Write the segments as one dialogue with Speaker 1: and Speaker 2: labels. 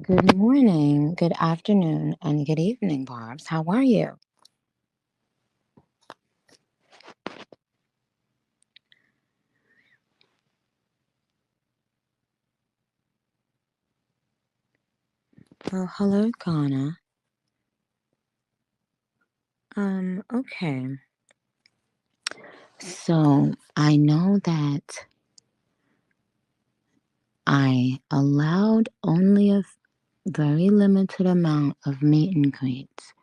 Speaker 1: Good morning, good afternoon, and good evening, Barbs. How are you? Well, hello, Ghana. Okay. So I know that I allowed only a very limited amount of meet and greets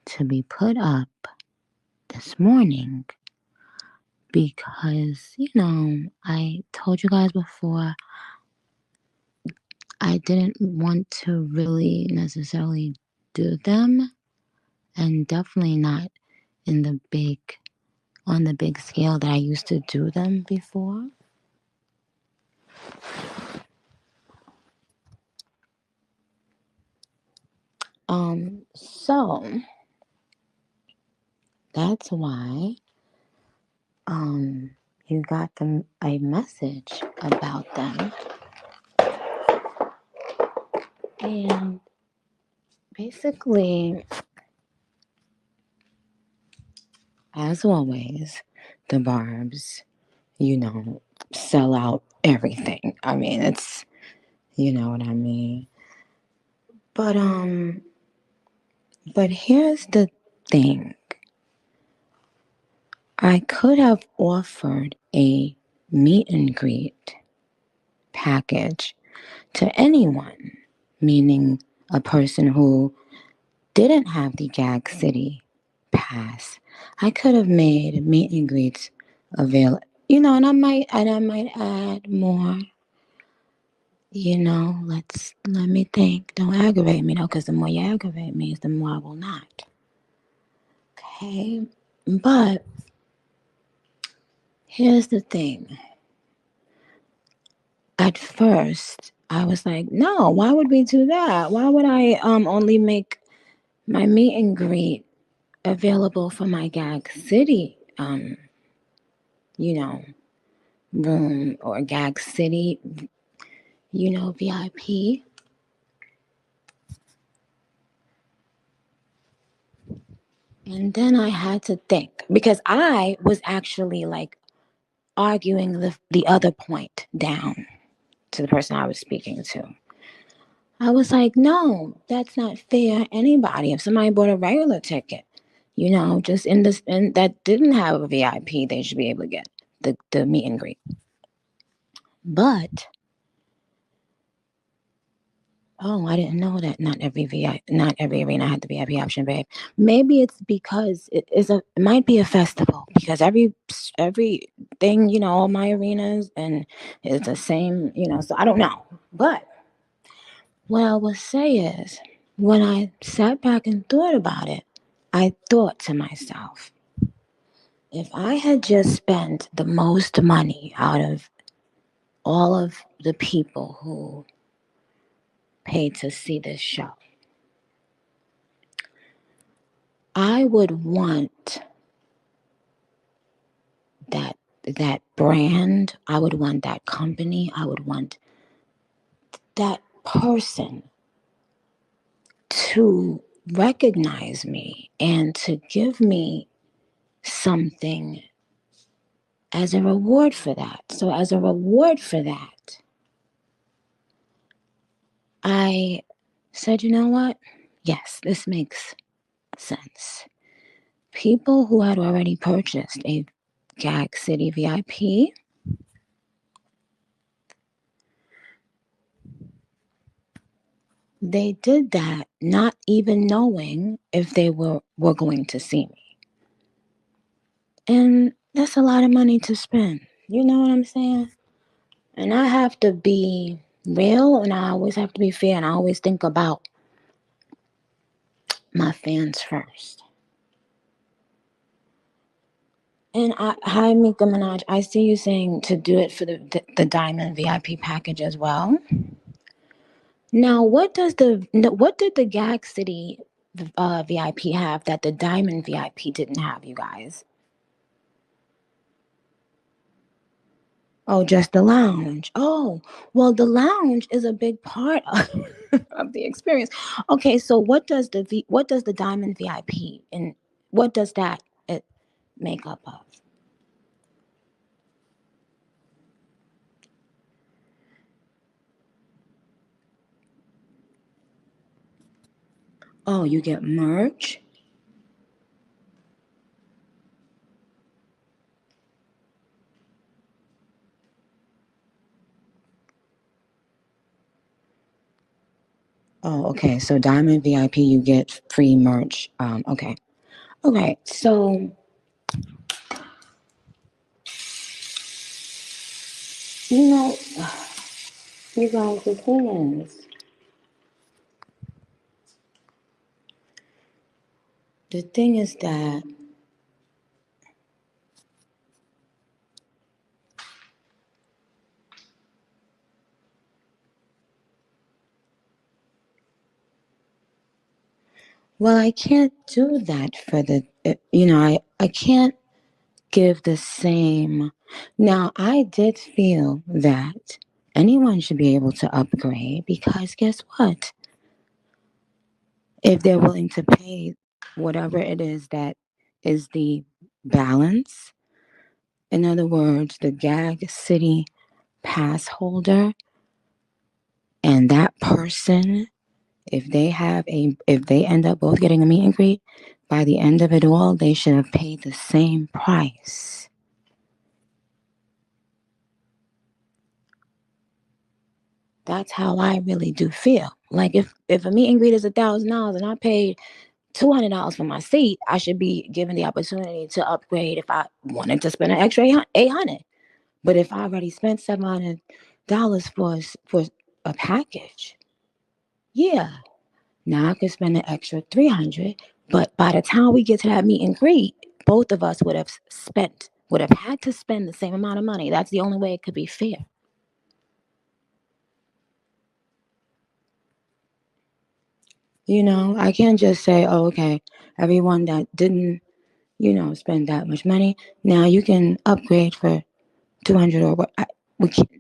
Speaker 1: to be put up this morning because, I told you guys before I didn't want to really necessarily do them, and definitely not in the big on the big scale that I used to do them before. So that's why um you got them a message about them. And basically, as always, the Barbs, you know, sell out everything. I mean, it's you know what I mean. But but here's the thing. I could have offered a meet and greet package to anyone, meaning a person who didn't have the Gag City pass. I could have made meet and greets available, and I might add more. Let me think. Don't aggravate me though, because the more you aggravate me, the more I will not. Okay, but here's the thing. At first, I was like, no, why would we do that? Why would I only make my meet and greet available for my Gag City, you know, room or Gag City, VIP. And then I had to think because I was actually like arguing the other point down to the person I was speaking to. I was like, no, that's not fair. Anybody, if somebody bought a regular ticket, just in this and that didn't have a VIP, they should be able to get the meet and greet. But oh, I didn't know that not every arena had the VIP option, babe. Maybe it's because it might be a festival because every thing, all my arenas and it's the same, so I don't know. But what I will say is when I sat back and thought about it, I thought to myself, if I had just spent the most money out of all of the people who paid to see this show, I would want that brand, I would want that company, I would want that person to recognize me and to give me something as a reward for that. So as a reward for that, I said, you know what? Yes, this makes sense. People who had already purchased a Gag City VIP, they did that not even knowing if they were going to see me. And that's a lot of money to spend. You know what I'm saying? And I have to be real and I always have to be fair and I always think about my fans first. And hi, Mika Minaj. I see you saying to do it for the Diamond VIP package as well. Now, what did the Gag City VIP have that the Diamond VIP didn't have, you guys? Oh, just the lounge. Oh, well, the lounge is a big part of, of the experience. Okay, so what does the Diamond VIP and what does that make up of? Oh, you get merch. Oh, okay. So Diamond VIP, you get free merch. Okay. Okay. So you know, you guys, the thing is that well, I can't do that for I can't give the same. Now, I did feel that anyone should be able to upgrade because guess what? If they're willing to pay whatever it is that is the balance, in other words, the gag city pass holder, and that person, if they end up both getting a meet and greet, by the end of it all, they should have paid the same price. That's how I really do feel. Like if a meet and greet is $1,000 and I paid $200 for my seat, I should be given the opportunity to upgrade if I wanted to spend an extra 800. But if I already spent $700 for a package, yeah, now I could spend an extra 300. But by the time we get to that meet and greet, both of us would have had to spend the same amount of money. That's the only way it could be fair. I can't just say, oh, okay, everyone that didn't, spend that much money, now you can upgrade for 200 or what.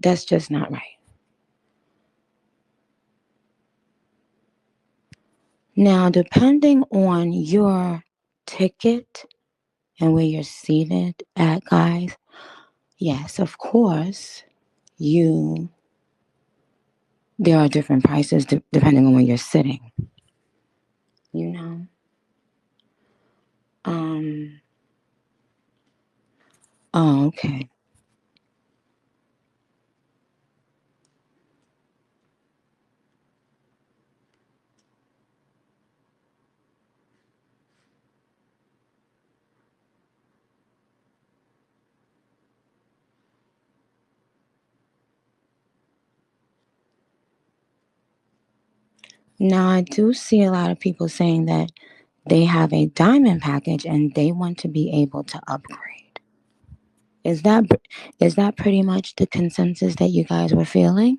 Speaker 1: That's just not right. Now, depending on your ticket and where you're seated at, guys, yes, of course, you there are different prices depending on where you're sitting. You know. Um. Oh, okay. Now I do see a lot of people saying that they have a diamond package and they want to be able to upgrade. Is that is that pretty much the consensus that you guys were feeling?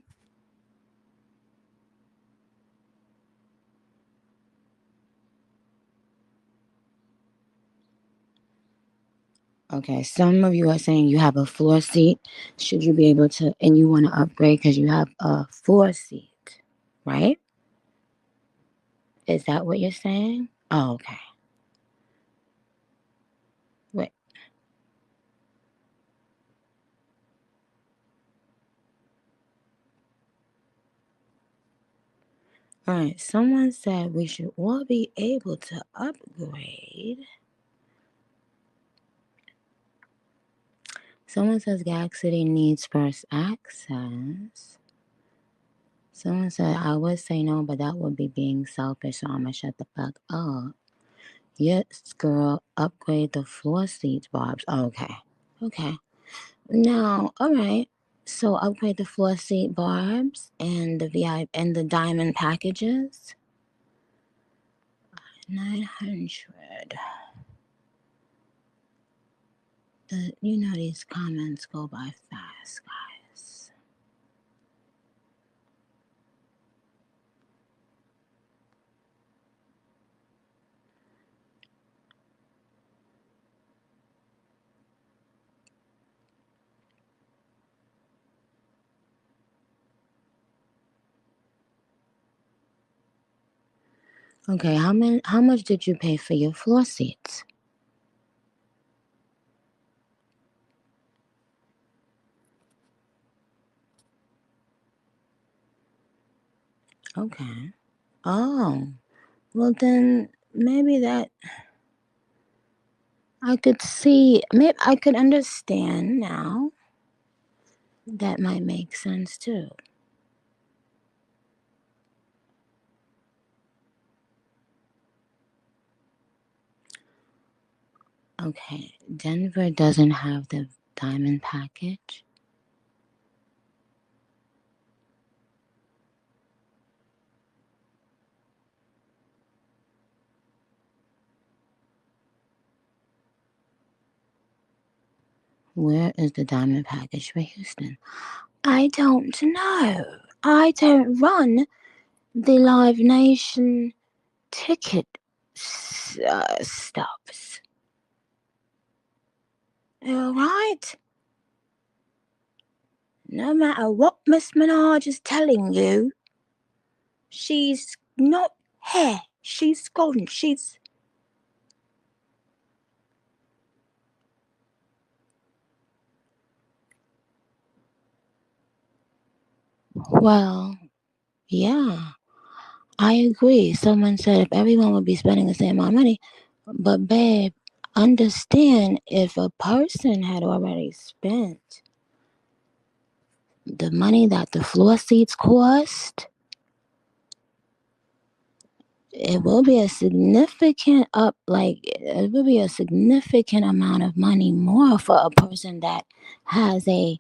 Speaker 1: Okay, some of you are saying you have a floor seat. Should you be able to, and you want to upgrade because you have a floor seat, right? Is that what you're saying? Oh, okay. Wait. All right. Someone said we should all be able to upgrade. Someone says Gag City needs first access. Someone said I would say no, but that would be being selfish, so I'm gonna shut the fuck up. Yes, girl, upgrade the floor seats, Bob's. Oh, okay. Okay. Now, all right. So upgrade the floor seat barbs and the VI and the diamond packages. 900. These comments go by fast, guys. Okay, how much did you pay for your floor seats? Okay. Oh, well then maybe that I could see, maybe I could understand now. That might make sense too. Okay, Denver doesn't have the diamond package. Where is the diamond package for Houston? I don't know. I don't run the Live Nation ticket stubs. All right? No matter what Miss Minaj is telling you, she's not here. She's gone. She's. Well, yeah, I agree. Someone said if everyone would be spending the same amount of money, but babe, understand if a person had already spent the money that the floor seats cost, it will be a significant it will be a significant amount of money more for a person that has a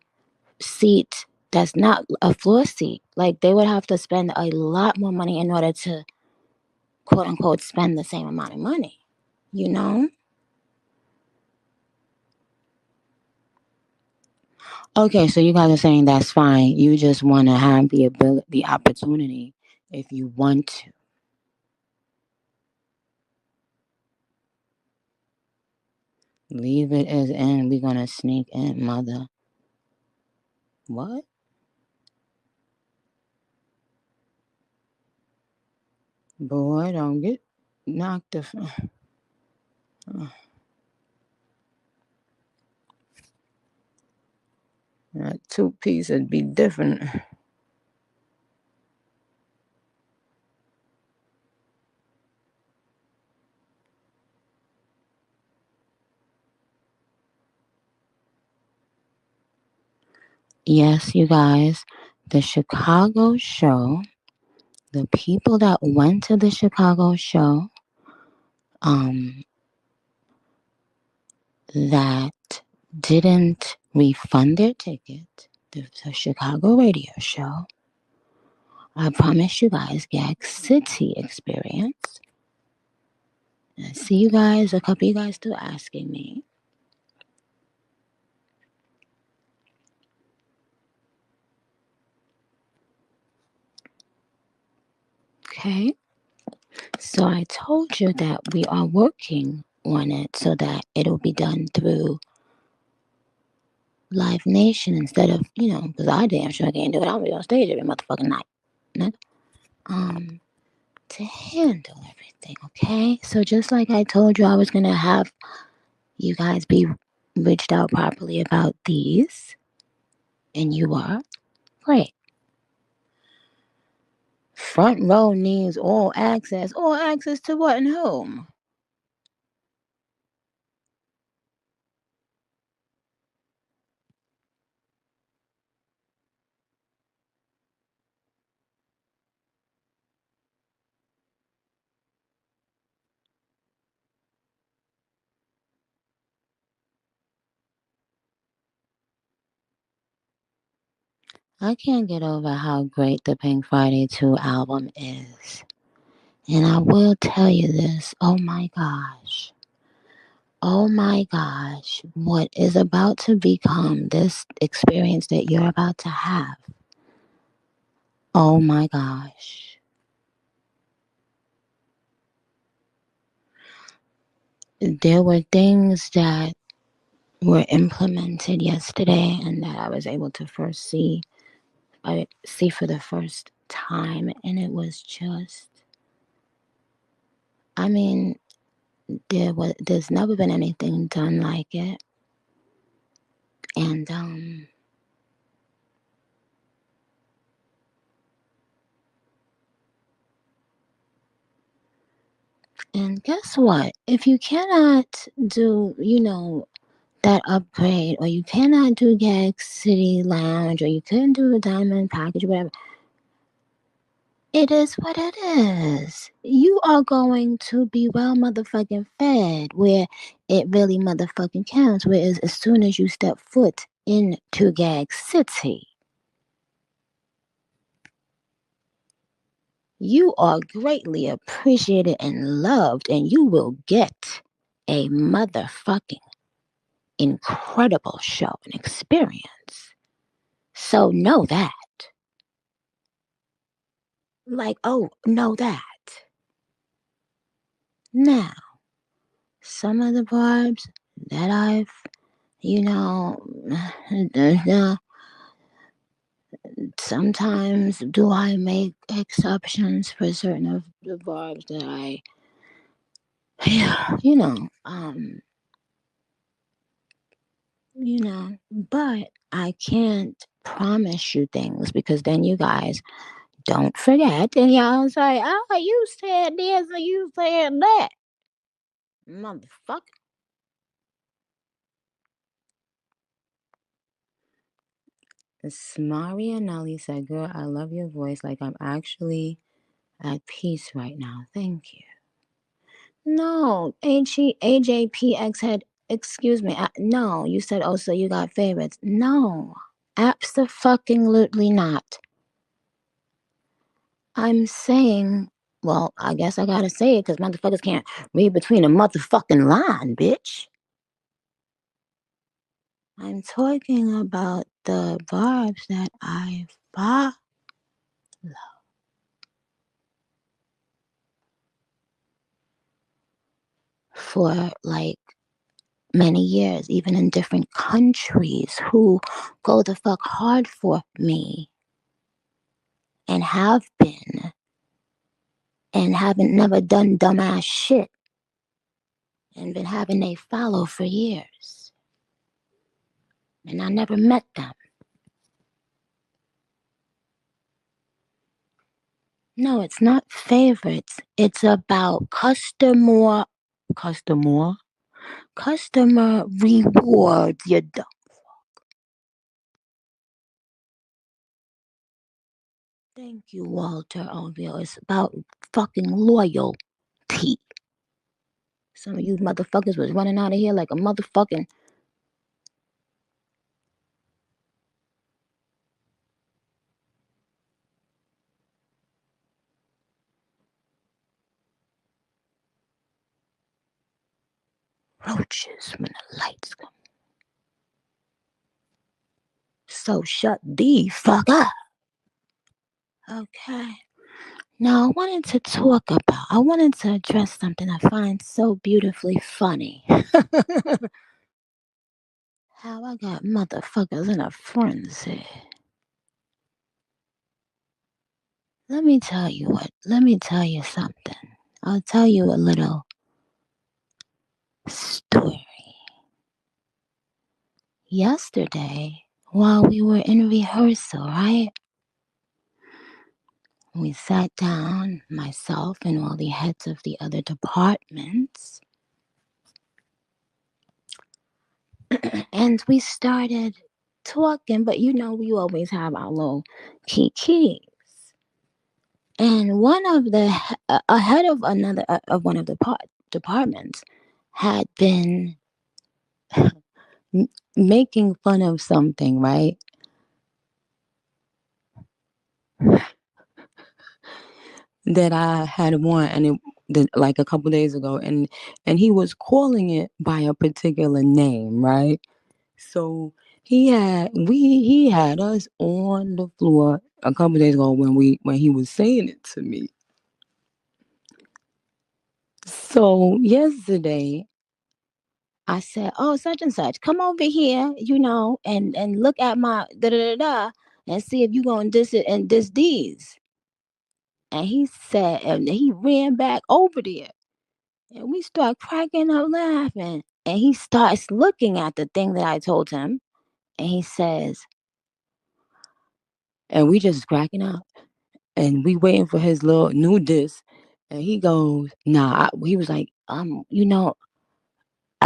Speaker 1: seat that's not a floor seat. Like they would have to spend a lot more money in order to quote unquote spend the same amount of money, you know? Okay, so you guys are saying that's fine. You just want to have the opportunity if you want to. Leave it as in. We're gonna sneak in, mother. What? Boy, don't get knocked the. That two piece would be different. Yes, you guys, the Chicago show, the people that went to the Chicago show, um, that didn't refund their ticket, the Chicago radio show, I promise you guys Gag City experience. I see you guys, a couple of you guys still asking me. Okay. So I told you that we are working on it so that it'll be done through Live Nation instead of, because I damn sure can't do it. I'll be on stage every motherfucking night. Right? To handle everything, okay? So just like I told you I was gonna have you guys be reached out properly about these, and you are, great. Front row needs all access. All access to what and whom? I can't get over how great the Pink Friday 2 album is. And I will tell you this, oh my gosh. Oh my gosh, what is about to become this experience that you're about to have? Oh my gosh. There were things that were implemented yesterday and that I was able to I see for the first time, and it was just I mean, there's never been anything done like it. And and guess what? If you cannot do, that upgrade, or you cannot do Gag City Lounge, or you couldn't do a diamond package, or whatever, it is what it is. You are going to be well motherfucking fed where it really motherfucking counts. Whereas as soon as you step foot into Gag City, you are greatly appreciated and loved, and you will get a motherfucking incredible show and experience. So know that. Like, oh, know that. Now, some of the vibes that I've, you know, sometimes do I make exceptions for certain of the vibes that I, yeah, but I can't promise you things because then you guys don't forget and y'all say, oh, you said this or you said that. Motherfucker. Smaria Nelly said, girl, I love your voice. Like I'm actually at peace right now. Thank you. No, AJPX had, excuse me. No, you said, oh, so you got favorites. No, absolutely not. I'm saying, well, I guess I gotta say it because motherfuckers can't read between a motherfucking line, bitch. I'm talking about the vibes that I follow for like many years, even in different countries, who go the fuck hard for me and have been and haven't never done dumbass shit and been having they follow for years. And I never met them. No, it's not favorites. It's about customer rewards. You dumb. Thank you, Walter Ovio. It's about fucking loyalty. Some of you motherfuckers was running out of here like a motherfucking roaches when the lights come. So shut the fuck up. Okay. Now I wanted to address something I find so beautifully funny. How I got motherfuckers in a frenzy. Let me tell you something. I'll tell you a little story. Yesterday, while we were in rehearsal, right? We sat down, myself and all the heads of the other departments, and we started talking, but we always have our little key. And one of the ahead of another of one of the departments had been making fun of something, right? That I had won, and like a couple days ago, and he was calling it by a particular name, right? So he had us on the floor a couple days ago when he was saying it to me. So yesterday I said, "Oh, such and such, come over here, and look at my da da da da, and see if you gonna diss it and diss these." And he said, and he ran back over there. And we start cracking up laughing. And he starts looking at the thing that I told him. And he says, and we just cracking up. And we waiting for his little new disc. And he goes, nah. He was like, I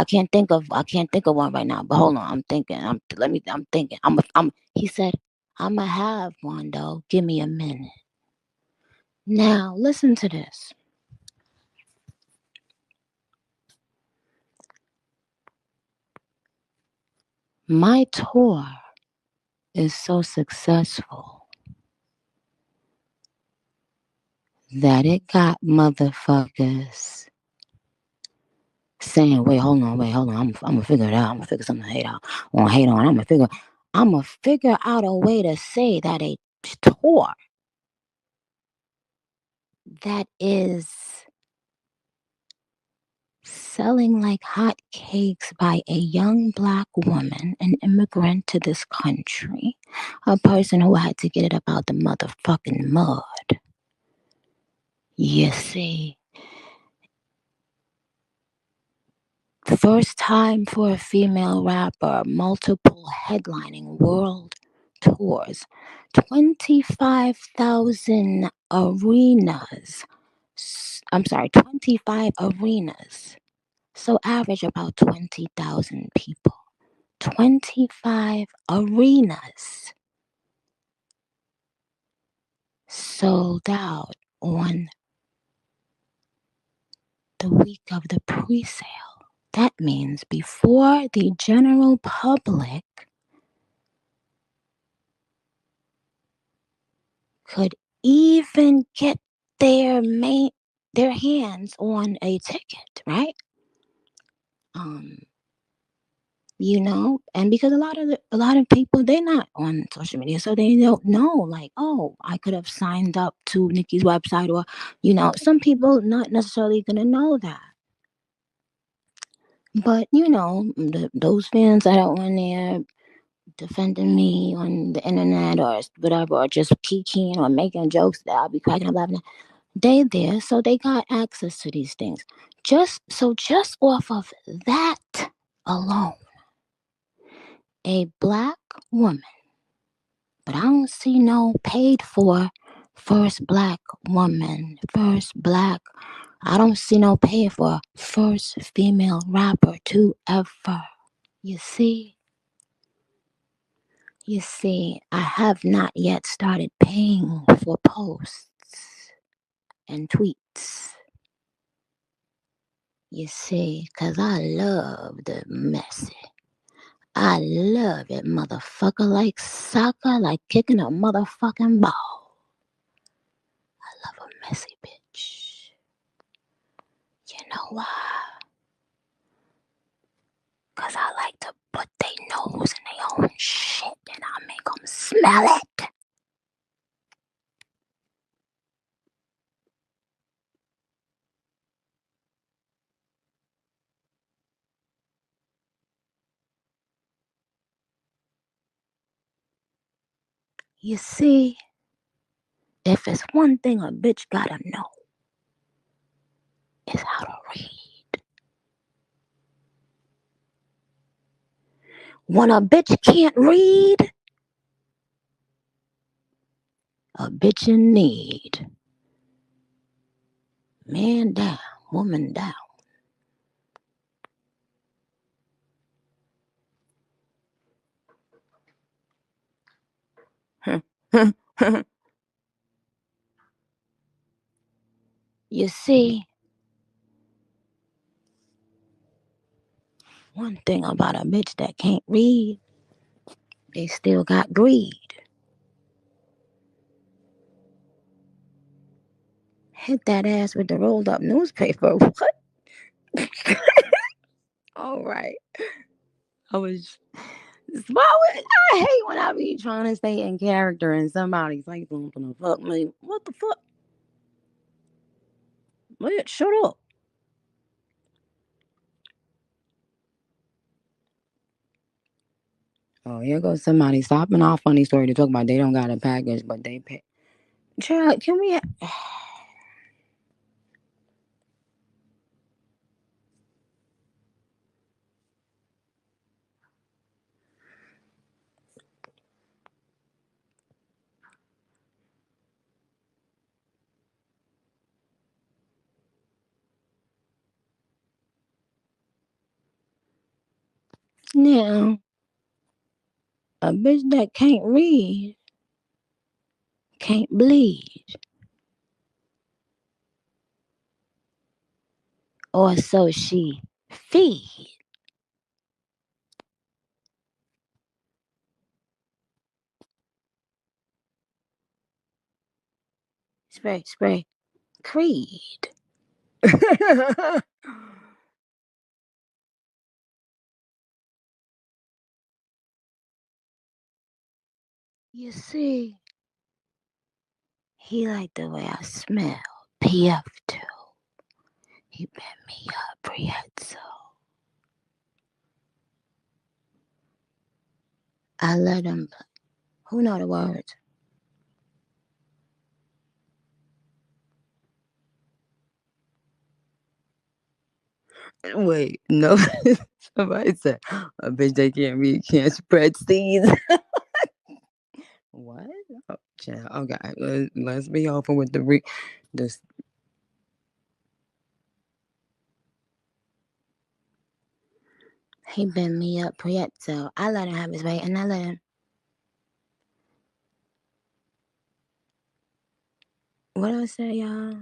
Speaker 1: can't think of one right now. But hold on, I'm thinking. I'm thinking. He said, I'ma have one though. Give me a minute. Now listen to this. My tour is so successful that it got motherfuckers saying, wait, hold on, I'm gonna figure it out. I'm gonna figure something to hate out. I want to hate on. I'm gonna figure out a way to say that a tour that is selling like hotcakes by a young black woman, an immigrant to this country, a person who had to get it up out the motherfucking mud. You see, first time for a female rapper, multiple headlining world tours, 25,000 arenas. I'm sorry, 25 arenas. So average about 20,000 people. 25 arenas sold out on the week of the pre sale. That means before the general public could even get their hands on a ticket, right? Um, and because a lot of people they're not on social media, so they don't know. Like, oh, I could have signed up to Nicki's website, or some people not necessarily gonna know that. But those fans that are on there defending me on the internet or whatever, or just kikiing or making jokes that I'll be cracking up laughing at, they there, so they got access to these things. Just off of that alone, a black woman, but I don't see no paid for first black woman, first black. I don't see no paid for first female rapper to ever. You see, I have not yet started paying for posts and tweets. You see, because I love the messy. I love it, motherfucker, like soccer, like kicking a motherfucking ball. I love a messy bitch. You know why? Because I like to put their nose in their own shit and I make them smell it. You see, if it's one thing a bitch gotta know, is how to read. When a bitch can't read, a bitch in need. Man down, woman down. You see, one thing about a bitch that can't read, they still got greed. Hit that ass with the rolled up newspaper. What? All right. I was. Why would I hate when I be trying to stay in character and somebody's like something to fuck me? What the fuck? Wait, shut up. Oh, here goes somebody stopping off funny story to talk about they don't got a package, but they pay. Child, can we? Now, a bitch that can't read can't bleed. Or so she feed. Spray, spray. Creed. You see, he liked the way I smell. PF2. He bent me up, Prietzo. I let him. Who know the words? Wait, no. Somebody said a bitch that can't read can't spread seeds. What? Oh, child. Okay, let's be open with this. He bent me up, Prietzo. I let him have his way, and I let him. What do I say, y'all?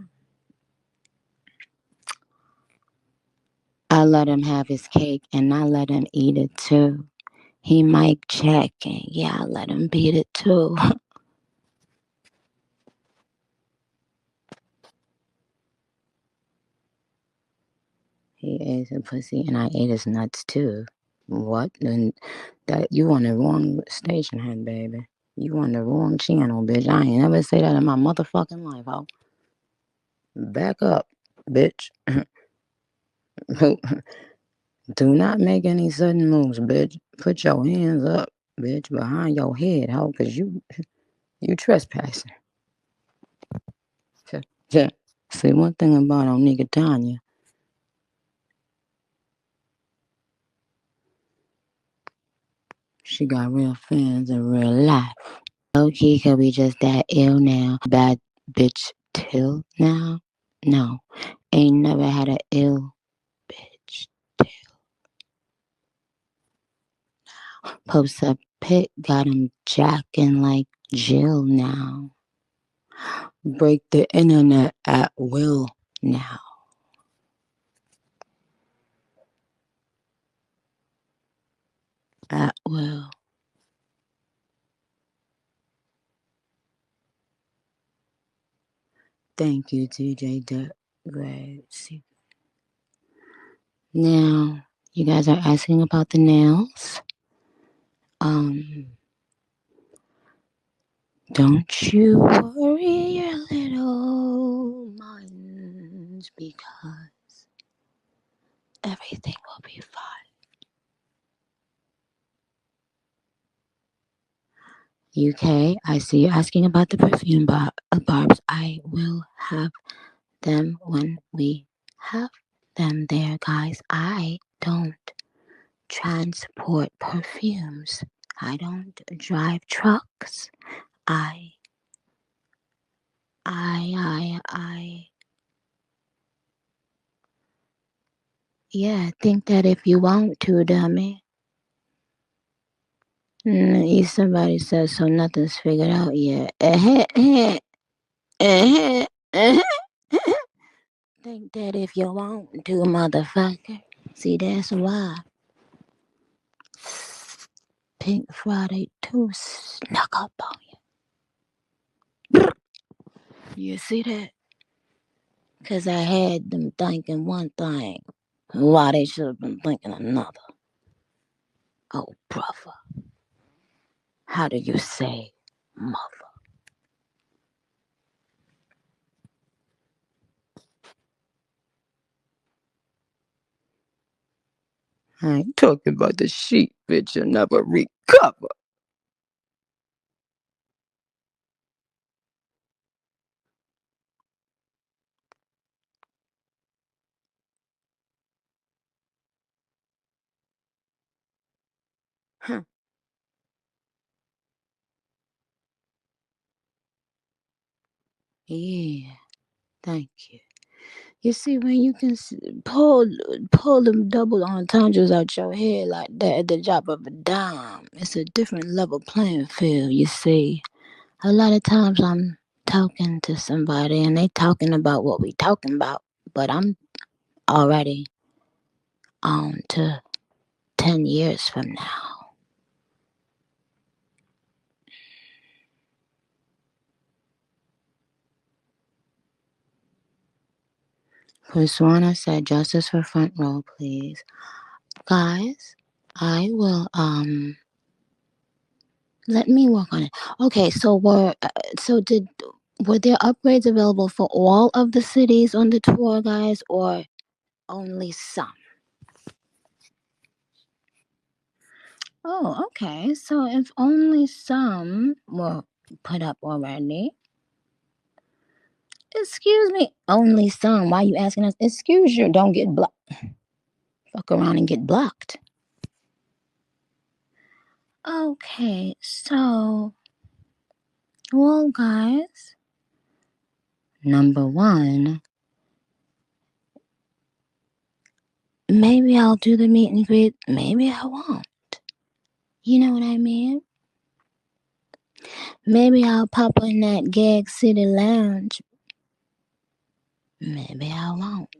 Speaker 1: I let him have his cake, and I let him eat it too. He mic checking. Yeah, I let him beat it too. He ate some pussy, and I ate his nuts too. What? And that you on the wrong station head, baby. You on the wrong channel, bitch. I ain't never say that in my motherfucking life, ho. Back up, bitch. Do not make any sudden moves, bitch. Put your hands up, bitch, behind your head, ho, cause you trespassing. See, one thing about on nigga Tanya, she got real fans in real life. Okay, could we just that ill now? Bad bitch till now? No, ain't never had a ill bitch. Post up pic, got him jacking like Jill now. Break the internet at will now. At will. Thank you, TJ. Great. Now, you guys are asking about the nails. Um, don't you worry your little minds because everything will be fine. UK, I see you asking about the perfume barbs. I will have them when we have them there, guys. I don't transport perfumes. I don't drive trucks. I yeah, think that if you want to, dummy. Somebody says so nothing's figured out yet. Think that if you want to, motherfucker. See, that's why. Pink Friday 2 snuck up on you. You see that? Because I had them thinking one thing. Why they should have been thinking another. Oh, brother. How do you say mother? I ain't talking about the sheep, bitch. You'll never recover. Huh. Yeah, thank you. You see, when you can pull them double entendres out your head like that at the drop of a dime, it's a different level playing field. You see, a lot of times I'm talking to somebody and they talking about what we talking about, but I'm already on to 10 years from now. Chriswana said, "Justice for front row, please, guys. I will let me work on it. Okay, were there upgrades available for all of the cities on the tour, guys, or only some? Oh, okay. So if only some were put up already, excuse me, only some. Why are you asking us? Excuse you, don't get blocked. Fuck around and get blocked. Okay, so well, guys, number one, maybe I'll do the meet and greet. Maybe I won't. You know what I mean? Maybe I'll pop in that Gag City Lounge. Maybe I won't.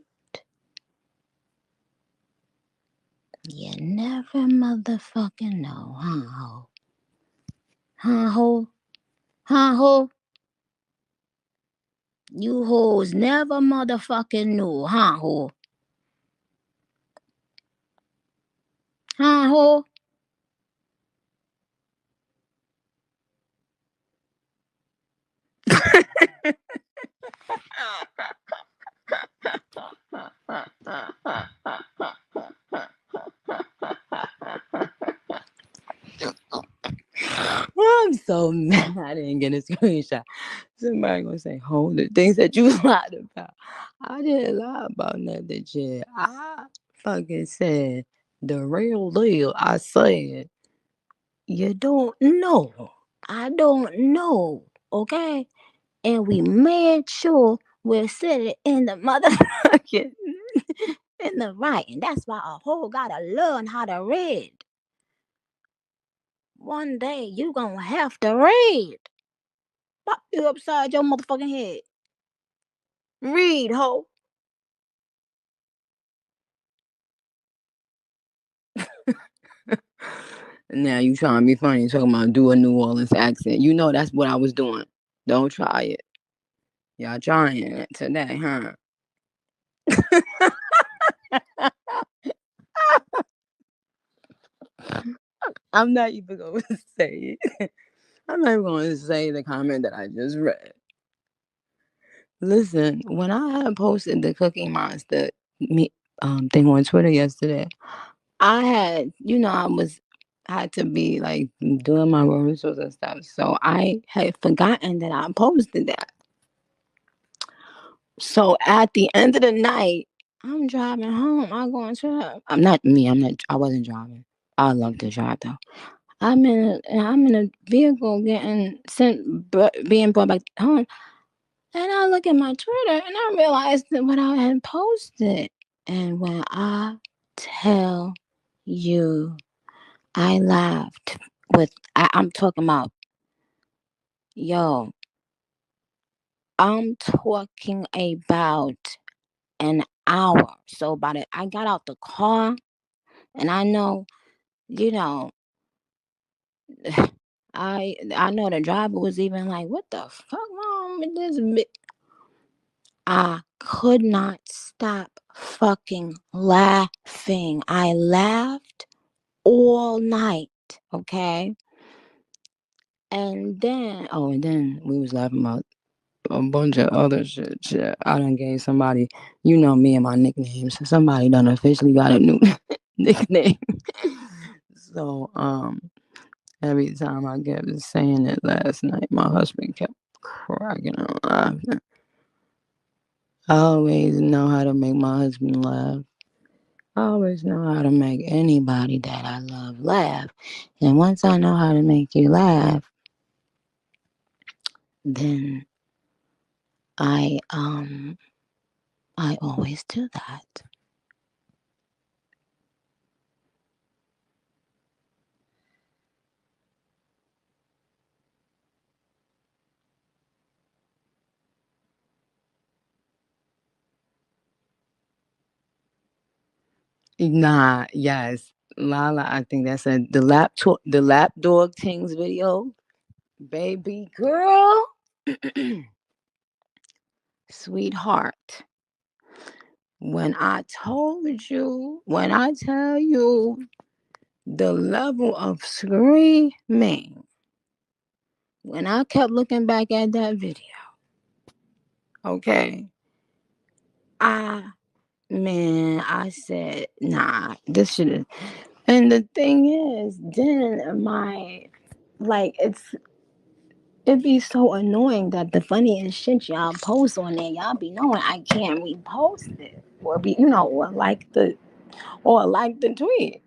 Speaker 1: You never motherfucking know, huh, ho? Huh, ho? Huh, ho? You hoes never motherfucking knew, huh, ho? Huh, ho? I'm so mad I didn't get a screenshot. Somebody gonna say, hold the things that you lied about. I didn't lie about nothing, shit. I fucking said the real deal. I said, you don't know. I don't know. Okay? And we made sure we're sitting in the motherfucking in the right. And that's why a whole gotta learn how to read. One day you gonna have to read. Pop you upside your motherfucking head. Read, ho. Now you trying to be funny, talking about do a New Orleans accent. You know that's what I was doing. Don't try it. Y'all trying it today, huh? I'm not even gonna say it. I'm not even gonna say the comment that I just read. Listen, when I had posted the Cookie Monster thing on Twitter yesterday, I had, I had to be like doing my rehearsals and stuff. So I had forgotten that I posted that. So at the end of the night, I'm driving home. I go into I'm not me. I wasn't driving. I love to drive though. I'm in a vehicle getting being brought back home, and I look at my Twitter and I realized that what I had posted. And when I tell you, I laughed I'm talking about, yo, I'm talking about an hour. So by the I got out the car and I know, you know, I know the driver was even like, what the fuck wrong with this I could not stop fucking laughing. I laughed all night, okay? And then we was laughing about a bunch of other shit. I done gave somebody, me and my nicknames. Somebody done officially got a new nickname. So, every time I kept saying it last night, my husband kept cracking up laughing. I always know how to make my husband laugh. I always know how to make anybody that I love laugh. And once I know how to make you laugh, then I I always do that. Nah, yes. Lala, I think that's the lap dog things video. Baby girl. Sweetheart. When I tell you the level of screaming, when I kept looking back at that video, okay, I, man, I said, nah, this should have. And the thing is, then like, it be so annoying that the funniest shit y'all post on there, y'all be knowing I can't repost it. Or like the tweet.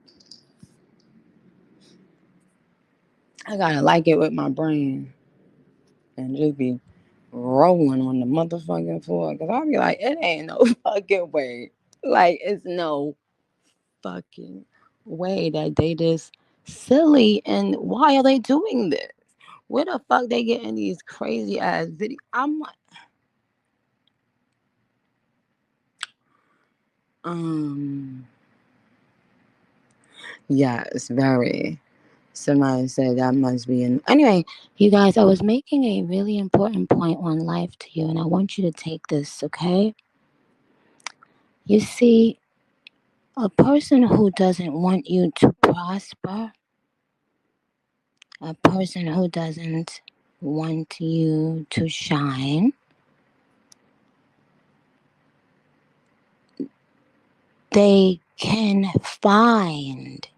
Speaker 1: I gotta like it with my brain and just be rolling on the motherfucking floor. Cause I'll be like, it ain't no fucking way. Like, it's no fucking way that they this silly. And why are they doing this? Where the fuck they getting these crazy ass videos? I'm like, um, yeah, it's very. Somebody said that must be an. Anyway, you guys, I was making a really important point on life to you, and I want you to take this, okay? You see, a person who doesn't want you to prosper, a person who doesn't want you to shine, they can find,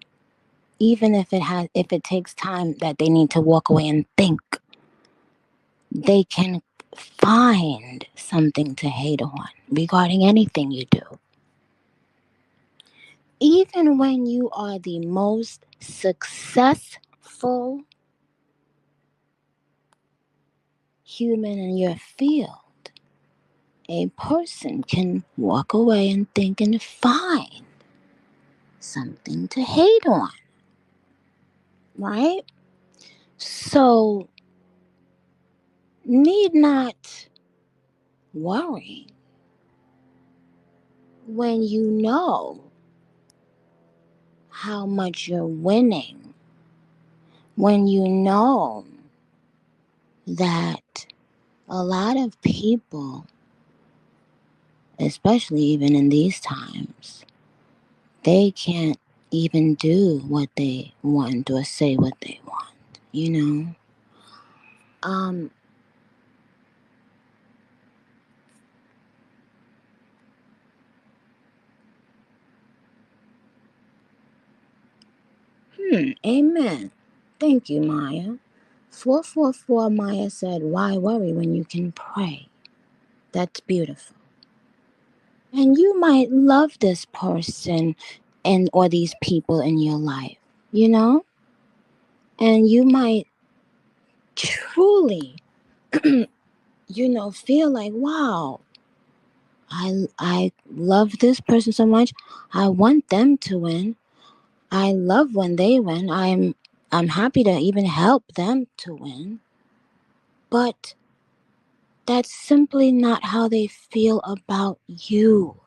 Speaker 1: even if it takes time that they need to walk away and think, they can find something to hate on regarding anything you do. Even when you are the most successful human in your field, a person can walk away and think and find something to hate on, right? So, need not worry when you know how much you're winning, when you know that a lot of people, especially even in these times, they can't even do what they want or say what they want, you know? Um, Amen. Thank you, Maya. 444 Maya said, why worry when you can pray? That's beautiful. And you might love this person and or these people in your life, you know? And you might truly, feel like, wow, I love this person so much. I want them to win. I love when they win. I'm happy to even help them to win. But that's simply not how they feel about you.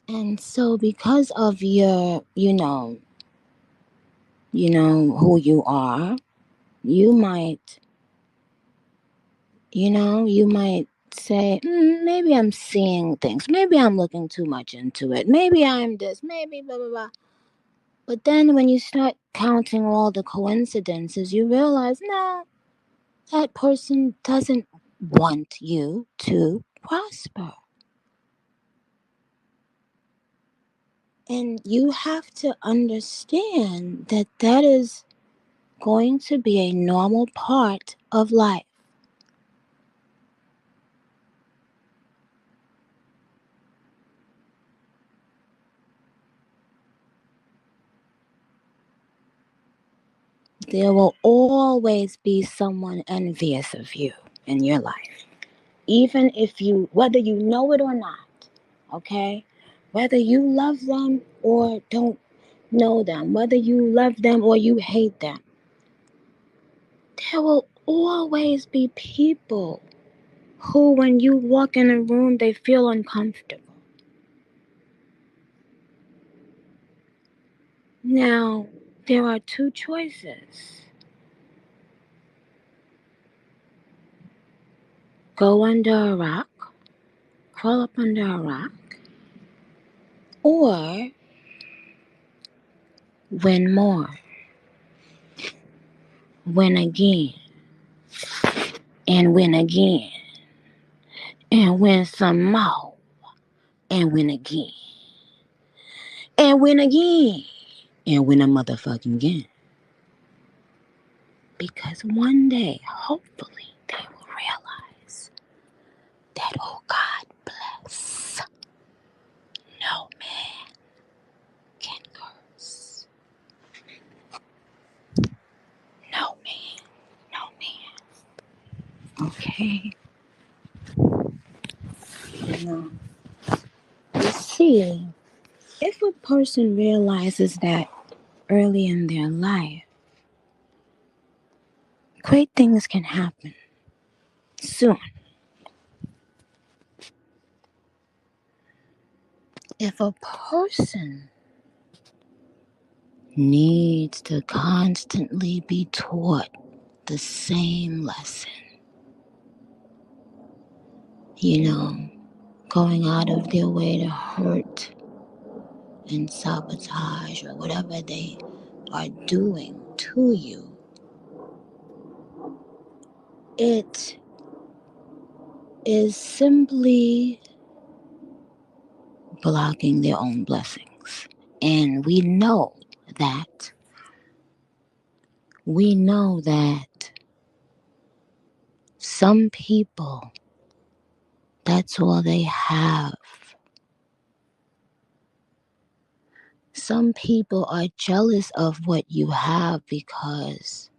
Speaker 1: And so because of your, who you are, you might, you might say, maybe I'm seeing things. Maybe I'm looking too much into it. Maybe I'm this, maybe blah, blah, blah. But then when you start counting all the coincidences, you realize, no, that person doesn't want you to prosper. And you have to understand that that is going to be a normal part of life. There will always be someone envious of you in your life. Even if whether you know it or not, okay? Whether you love them or don't know them, whether you love them or you hate them, there will always be people who, when you walk in a room, they feel uncomfortable. Now, there are two choices. Go under a rock, crawl up under a rock, or win more, win again, and win again, and win some more, and win again, and win again, and win a motherfucking again. Because one day, hopefully, they will realize that, oh God bless, no man can curse. No man, no man. Okay? No. You see, if a person realizes that early in their life, great things can happen soon. If a person needs to constantly be taught the same lesson, going out of their way to hurt and sabotage or whatever they are doing to you, it is simply blocking their own blessings. And we know that some people, that's all they have. Some people are jealous of what you have because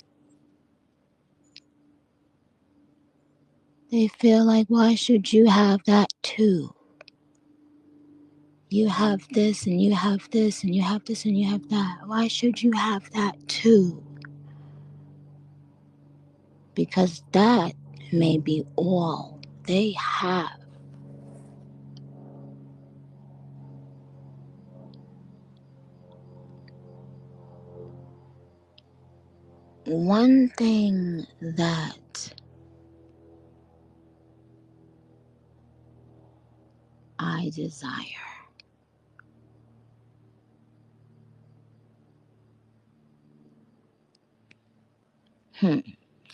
Speaker 1: they feel like, why should you have that too? You have this and you have this and you have this and you have that. Why should you have that too? Because that may be all they have. One thing that I desire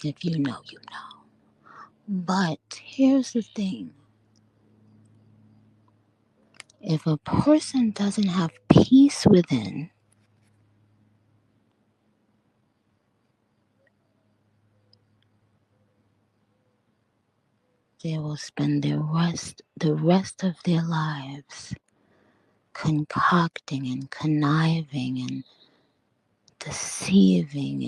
Speaker 1: if you know, you know. But here's the thing. If a person doesn't have peace within, they will spend the rest of their lives concocting and conniving and deceiving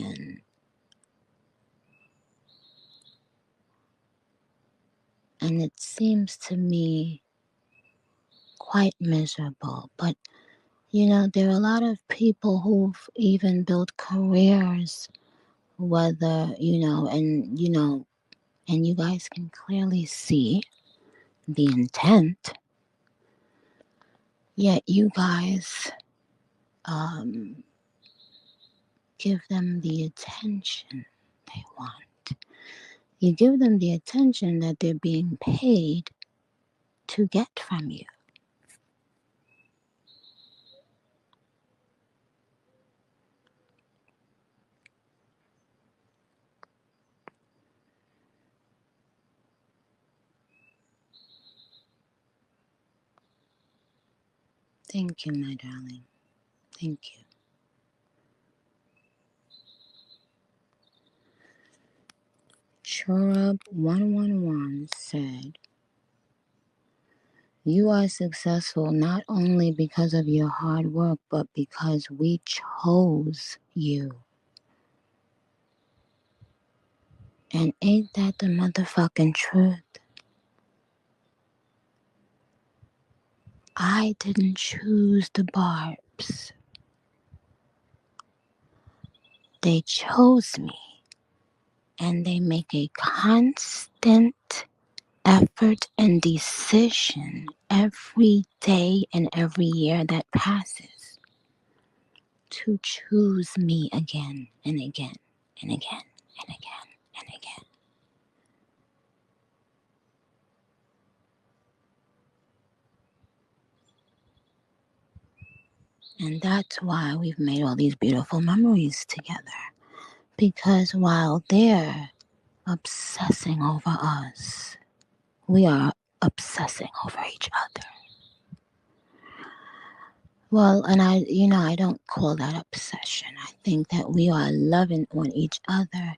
Speaker 1: and it seems to me quite miserable. But there are a lot of people who've even built careers, whether and you guys can clearly see the intent, yet you guys give them the attention they want. You give them the attention that they're being paid to get from you. Thank you, my darling. Thank you. Chorub111 said, you are successful not only because of your hard work, but because we chose you. And ain't that the motherfucking truth? I didn't choose the Barbs. They chose me. And they make a constant effort and decision every day and every year that passes to choose me again and again and again and again and again. And that's why we've made all these beautiful memories together. Because while they're obsessing over us, we are obsessing over each other. Well, and I don't call that obsession. I think that we are loving on each other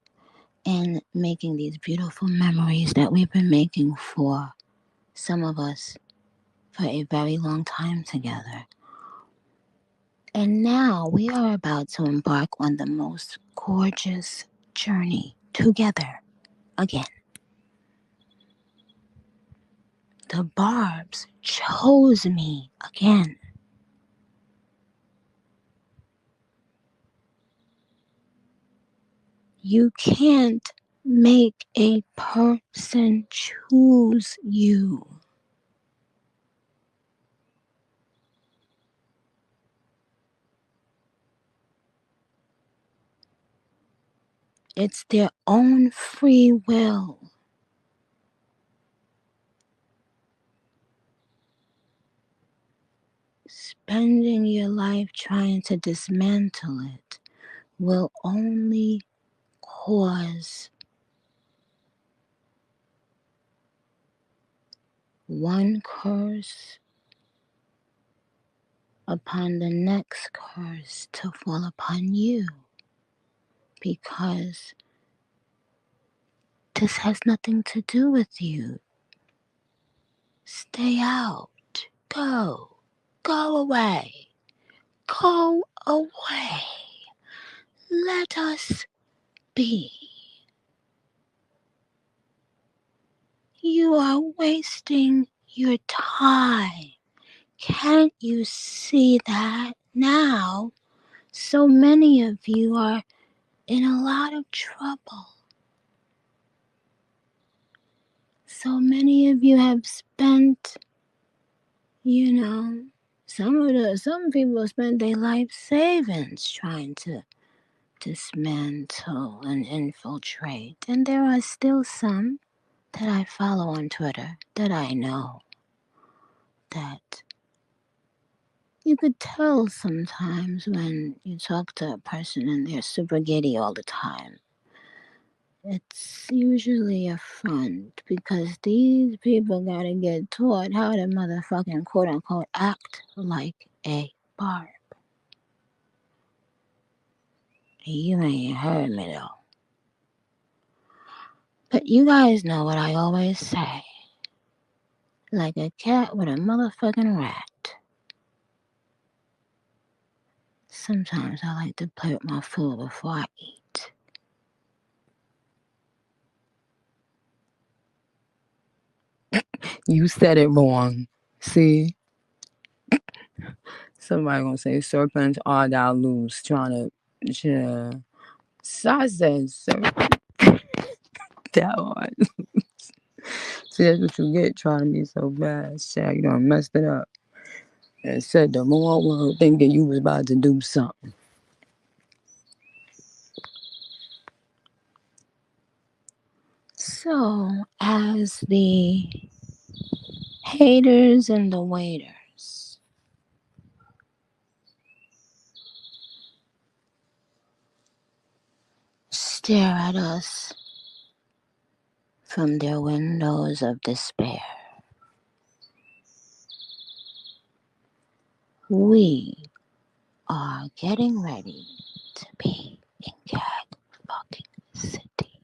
Speaker 1: and making these beautiful memories that we've been making for some of us for a very long time together. And now we are about to embark on the most gorgeous journey together again. The Barbs chose me again. You can't make a person choose you. It's their own free will. Spending your life trying to dismantle it will only cause one curse upon the next curse to fall upon you, because this has nothing to do with you. Stay out. Go. Go away. Go away. Let us be. You are wasting your time. Can't you see that now? So many of you are in a lot of trouble. So many of you have spent, some people spend their life savings trying to dismantle and infiltrate. And there are still some that I follow on Twitter that I know that you could tell sometimes when you talk to a person and they're super giddy all the time. It's usually a front, because these people gotta get taught how to motherfucking quote unquote act like a barb. You ain't heard me though. But you guys know what I always say. Like a cat with a motherfucking rat. Sometimes I like to play with my food before I eat. You said it wrong. See? Somebody gonna say serpents are thou loose, trying to. Yeah. So I said serpent thou art loose. See, that's what you get trying to be so bad. Shit, you done messed it up. And said the wrong word thinking you was about to do something. So, as the haters and the waiters stare at us from their windows of despair, we are getting ready to be in Gag fucking City.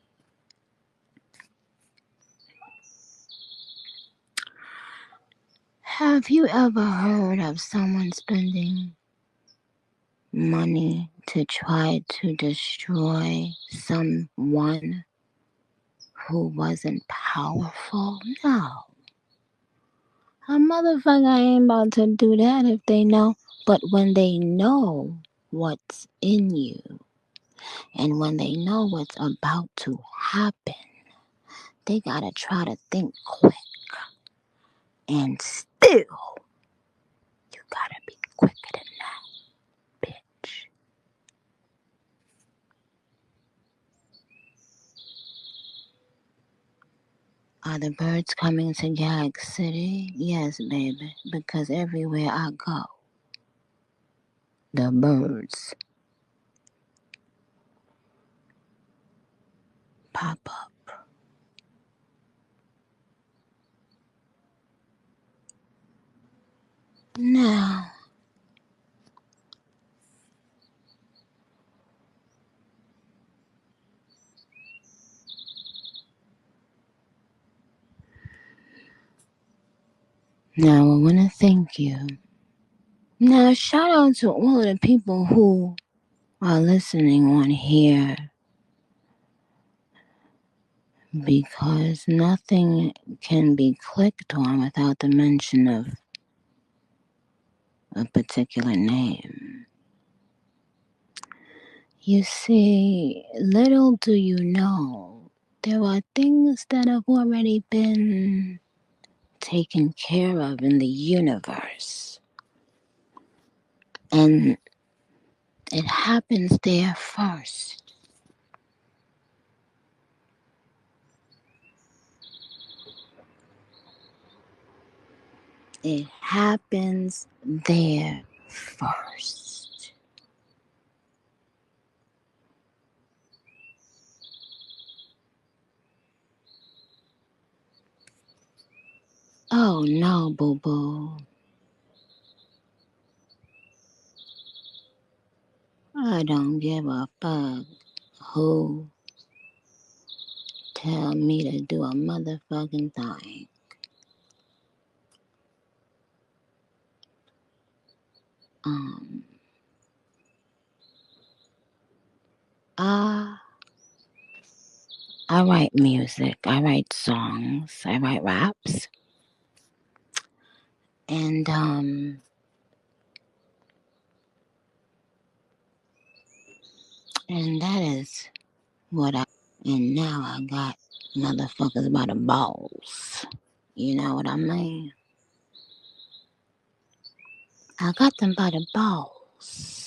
Speaker 1: Have you ever heard of someone spending money to try to destroy someone? who wasn't powerful? No. A motherfucker ain't about to do that if they know. But when they know what's in you and when they know what's about to happen, they gotta try to think quick. And still, you gotta be quicker than that, bitch. Are the birds coming to Gag City? Yes, baby, because everywhere I go, the birds pop up. Now, I want to thank you. Now, shout out to all of the people who are listening on here because nothing can be clicked on without the mention of a particular name. You see, little do you know, there are things that have already been taken care of in the universe. And it happens there first. It happens there first. Oh no, boo boo. I don't give a fuck who tell me to do a motherfucking thing. I write music, I write songs, I write raps, and that is what I. And now I got motherfuckers by the balls. You know what I mean? I got them by the balls.